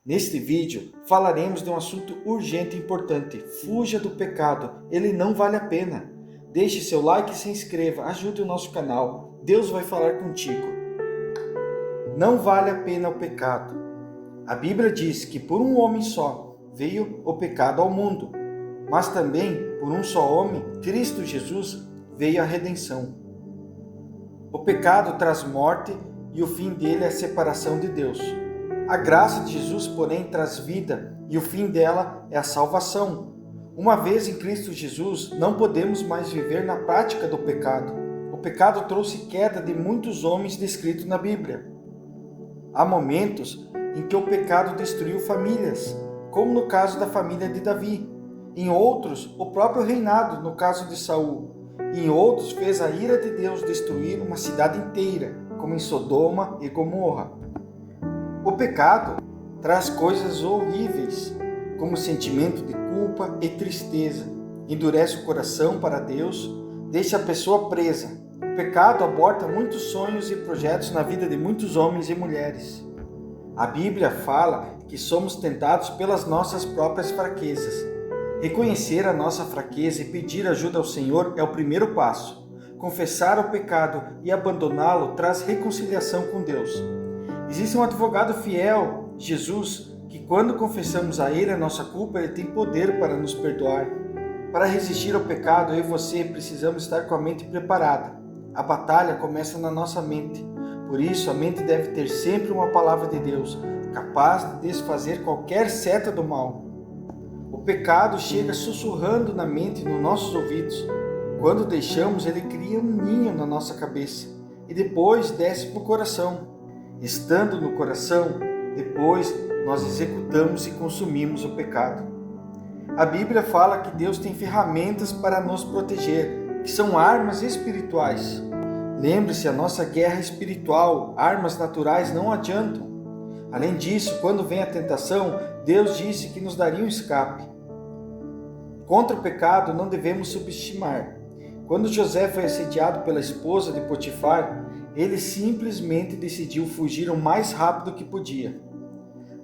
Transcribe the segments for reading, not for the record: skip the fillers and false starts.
Neste vídeo, falaremos de um assunto urgente e importante. Fuja do pecado, ele não vale a pena. Deixe seu like e se inscreva, ajude o nosso canal. Deus vai falar contigo. Não vale a pena o pecado. A Bíblia diz que por um homem só veio o pecado ao mundo, mas também por um só homem, Cristo Jesus, veio a redenção. O pecado traz morte e o fim dele é a separação de Deus. A graça de Jesus, porém, traz vida e o fim dela é a salvação. Uma vez em Cristo Jesus, não podemos mais viver na prática do pecado. O pecado trouxe queda de muitos homens descritos na Bíblia. Há momentos em que o pecado destruiu famílias, como no caso da família de Davi. Em outros, o próprio reinado, no caso de Saul. Em outros, fez a ira de Deus destruir uma cidade inteira, como em Sodoma e Gomorra. O pecado traz coisas horríveis, como sentimento de culpa e tristeza. Endurece o coração para Deus, deixa a pessoa presa. O pecado aborta muitos sonhos e projetos na vida de muitos homens e mulheres. A Bíblia fala que somos tentados pelas nossas próprias fraquezas. Reconhecer a nossa fraqueza e pedir ajuda ao Senhor é o primeiro passo. Confessar o pecado e abandoná-lo traz reconciliação com Deus. Existe um advogado fiel, Jesus, que quando confessamos a Ele a nossa culpa, Ele tem poder para nos perdoar. Para resistir ao pecado, eu e você precisamos estar com a mente preparada. A batalha começa na nossa mente. Por isso, a mente deve ter sempre uma palavra de Deus, capaz de desfazer qualquer seta do mal. O pecado chega sussurrando na mente e nos nossos ouvidos. Quando deixamos, ele cria um ninho na nossa cabeça e depois desce para o coração. Estando no coração, depois nós executamos e consumimos o pecado. A Bíblia fala que Deus tem ferramentas para nos proteger, que são armas espirituais. Lembre-se, a nossa guerra espiritual, armas naturais não adiantam. Além disso, quando vem a tentação, Deus disse que nos daria um escape. Contra o pecado não devemos subestimar. Quando José foi assediado pela esposa de Potifar, ele simplesmente decidiu fugir o mais rápido que podia.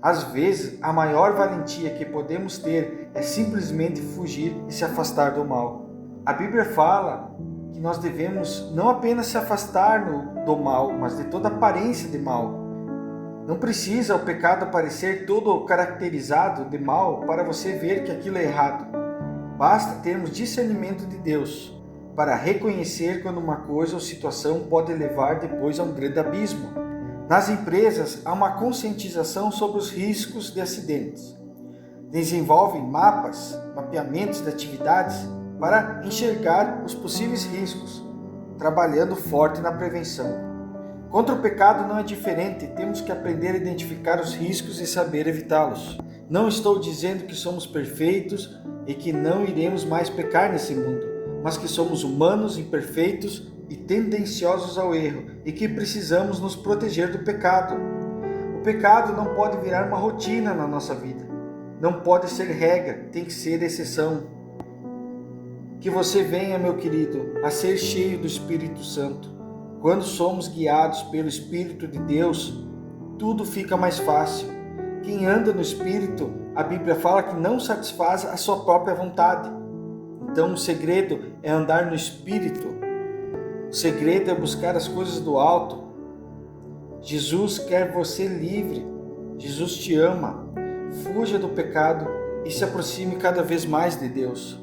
Às vezes, a maior valentia que podemos ter é simplesmente fugir e se afastar do mal. A Bíblia fala que nós devemos não apenas se afastar do mal, mas de toda aparência de mal. Não precisa o pecado aparecer todo caracterizado de mal para você ver que aquilo é errado. Basta termos discernimento de Deus para reconhecer quando uma coisa ou situação pode levar depois a um grande abismo. Nas empresas, há uma conscientização sobre os riscos de acidentes. Desenvolvem mapeamentos de atividades para enxergar os possíveis riscos, trabalhando forte na prevenção. Contra o pecado não é diferente, temos que aprender a identificar os riscos e saber evitá-los. Não estou dizendo que somos perfeitos e que não iremos mais pecar nesse mundo, mas que somos humanos, imperfeitos e tendenciosos ao erro e que precisamos nos proteger do pecado. O pecado não pode virar uma rotina na nossa vida. Não pode ser regra, tem que ser exceção. Que você venha, meu querido, a ser cheio do Espírito Santo. Quando somos guiados pelo Espírito de Deus, tudo fica mais fácil. Quem anda no Espírito, a Bíblia fala que não satisfaz a sua própria vontade. Então o segredo é andar no Espírito. O segredo é buscar as coisas do alto. Jesus quer você livre. Jesus te ama. Fuja do pecado e se aproxime cada vez mais de Deus.